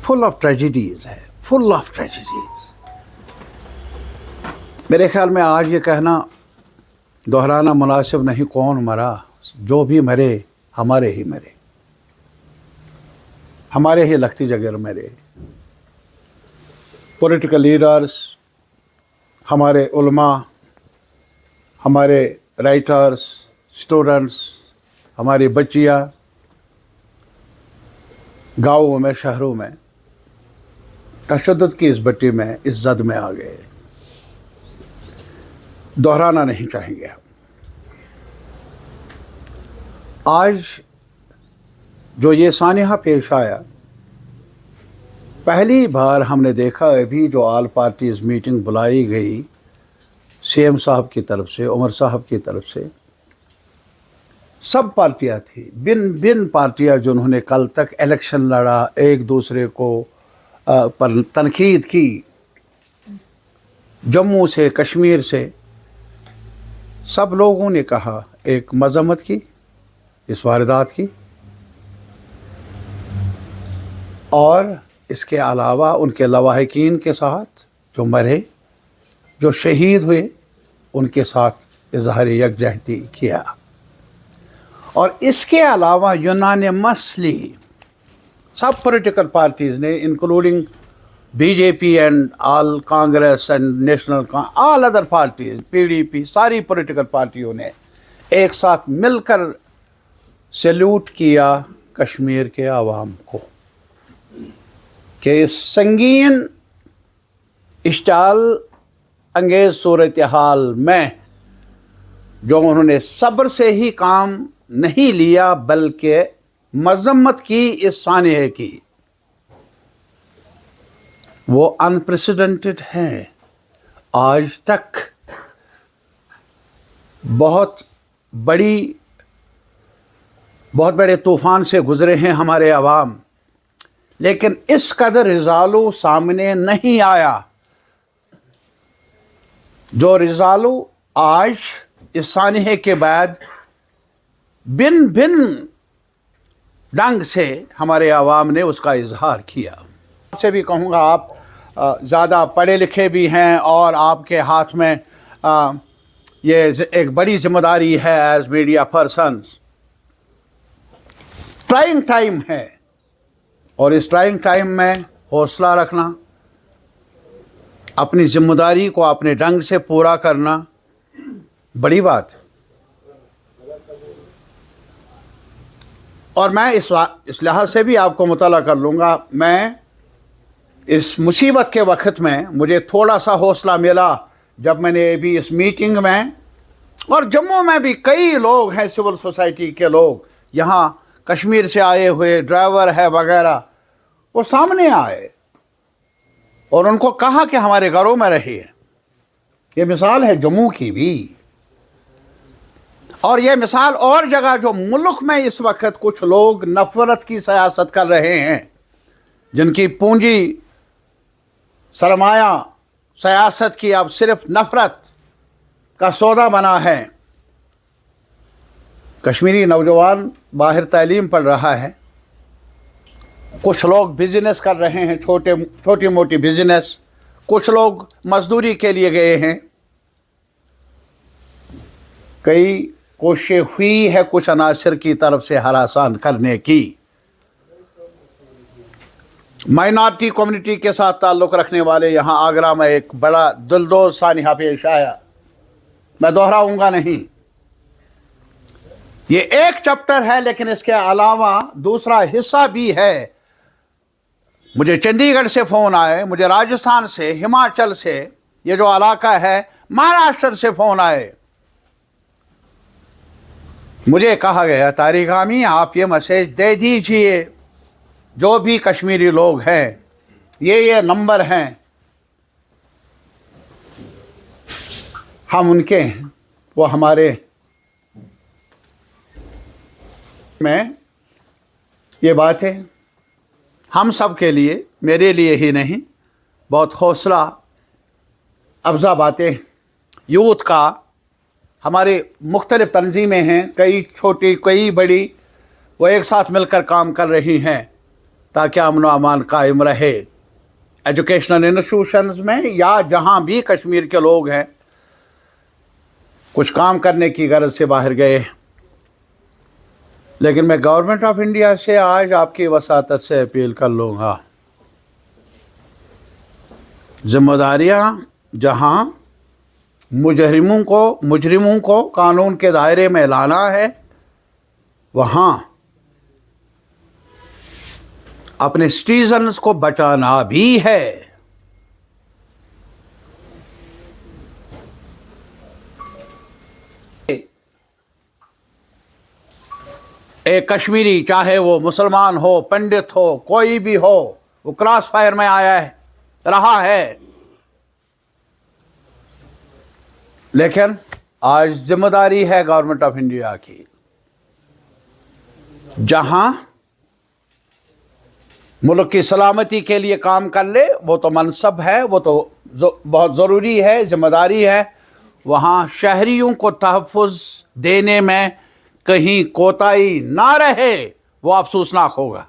Full of tragedies है, full of tragedies. मेरे ख्याल में आज ये कहना दोहराना मुनासिब नहीं, कौन मरा, जो भी मरे हमारे ही मरे, हमारे ही लखती जगह मरे। पॉलिटिकल लीडर्स, हमारे उलमा, हमारे राइटर्स, स्टूडेंट्स, हमारी बच्चियाँ गाँवों में, शहरों में तशद्दुद की इस भट्टी में, इस जद में आ गए। दोहराना नहीं चाहेंगे हम। आज जो ये सानिहा पेश आया, पहली बार हमने देखा अभी जो ऑल पार्टीज़ मीटिंग बुलाई गई सीएम साहब की तरफ से, उमर साहब की तरफ से, सब पार्टियां थी, भिन्न पार्टियां जिन्होंने कल तक इलेक्शन लड़ा, एक दूसरे को पर तनकीद की, जम्मू से कश्मीर से, सब लोगों ने कहा, एक मजम्मत की इस वारदात की, और इसके अलावा उनके लवाहिकीन के साथ जो मरे, जो शहीद हुए, उनके साथ इजहार यकजहती किया। और इसके अलावा यूनानिमसली सब पॉलिटिकल पार्टीज़ ने, including BJP and all Congress and national all other parties, PDP, सारी पॉलिटिकल पार्टियों ने एक साथ मिलकर सैल्यूट किया कश्मीर के आवाम को कि इस संगीन इश्ताल अंगेज़ सूरत हाल में जो उन्होंने सब्र से ही काम नहीं लिया, बल्कि मजम्मत की इस सानिहे की, वो अनप्रेसिडेंटेड हैं। आज तक बहुत बड़े तूफ़ान से गुज़रे हैं हमारे अवाम, लेकिन इस कदर रिज़ालू सामने नहीं आया जो रिज़ालू आज इस सानिहे के बाद भिन्न ढंग से हमारे अवाम ने उसका इजहार किया। आपसे भी कहूँगा, आप ज़्यादा पढ़े लिखे भी हैं और आपके हाथ में ये एक बड़ी जिम्मेदारी है as media person. Trying time है और इस ट्राइंग टाइम में हौसला रखना, अपनी जिम्मेदारी को अपने ढंग से पूरा करना बड़ी बात है। और मैं इस लिहाज से भी आपको मुतला कर लूँगा, मैं इस मुसीबत के वक्त में मुझे थोड़ा सा हौसला मिला जब मैंने भी इस मीटिंग में, और जम्मू में भी कई लोग हैं सिविल सोसाइटी के लोग, यहाँ कश्मीर से आए हुए ड्राइवर है वगैरह, वो सामने आए और उनको कहा कि हमारे घरों में रहिए। ये मिसाल है जम्मू की भी, और ये मिसाल और जगह जो मुल्क में इस वक्त कुछ लोग नफ़रत की सियासत कर रहे हैं, जिनकी पूंजी सरमाया सियासत की अब सिर्फ नफ़रत का सौदा बना है। कश्मीरी नौजवान बाहर तालीम पढ़ रहा है, कुछ लोग बिजनेस कर रहे हैं, छोटी मोटी बिजनेस, कुछ लोग मजदूरी के लिए गए हैं। कई कोशिश हुई है कुछ अनासर की तरफ से हरासान करने की। माइनॉरिटी कम्युनिटी के साथ ताल्लुक़ रखने वाले यहाँ आगरा में एक बड़ा दिलदोज़ सानिहा पेश आया, मैं दोहराऊँगा नहीं। ये एक चैप्टर है, लेकिन इसके अलावा दूसरा हिस्सा भी है। मुझे चंडीगढ़ से फ़ोन आए, मुझे राजस्थान से, हिमाचल से, ये जो इलाका है महाराष्ट्र से फ़ोन आए। मुझे कहा गया, तारिक आमी आप ये मैसेज दे दीजिए, जो भी कश्मीरी लोग हैं, ये नंबर हैं, हम उनके हैं, वो हमारे में ये बात है हम सब के लिए, मेरे लिए ही नहीं, बहुत हौसला अफजा बातें। यूथ का हमारे मुख्तलिफ़ तंजीमें हैं, कई छोटी कई बड़ी, वो एक साथ मिलकर काम कर रही हैं ताकि अमन व अमान कायम रहे। एजुकेशनल इंस्टीट्यूशंस में या जहाँ भी कश्मीर के लोग हैं, कुछ काम करने की गरज से बाहर गए, लेकिन मैं गवर्नमेंट ऑफ इंडिया से आज आपकी वसातत से अपील कर लूँगा, जिम्मेदारियाँ जहाँ मुजरिमों को कानून के दायरे में लाना है, वहाँ अपने सिटीजन्स को बचाना भी है। एक कश्मीरी, चाहे वो मुसलमान हो, पंडित हो, कोई भी हो, वो क्रॉस फायर में आया है, रहा है। लेकिन आज जिम्मेदारी है गवर्नमेंट ऑफ इंडिया की, जहां मुल्क की सलामती के लिए काम कर ले, वो तो मनसब है, वो तो बहुत ज़रूरी है, जिम्मेदारी है। वहाँ शहरियों को तहफ़्फ़ुज़ देने में कहीं कोताही ना रहे, वो अफसोसनाक होगा।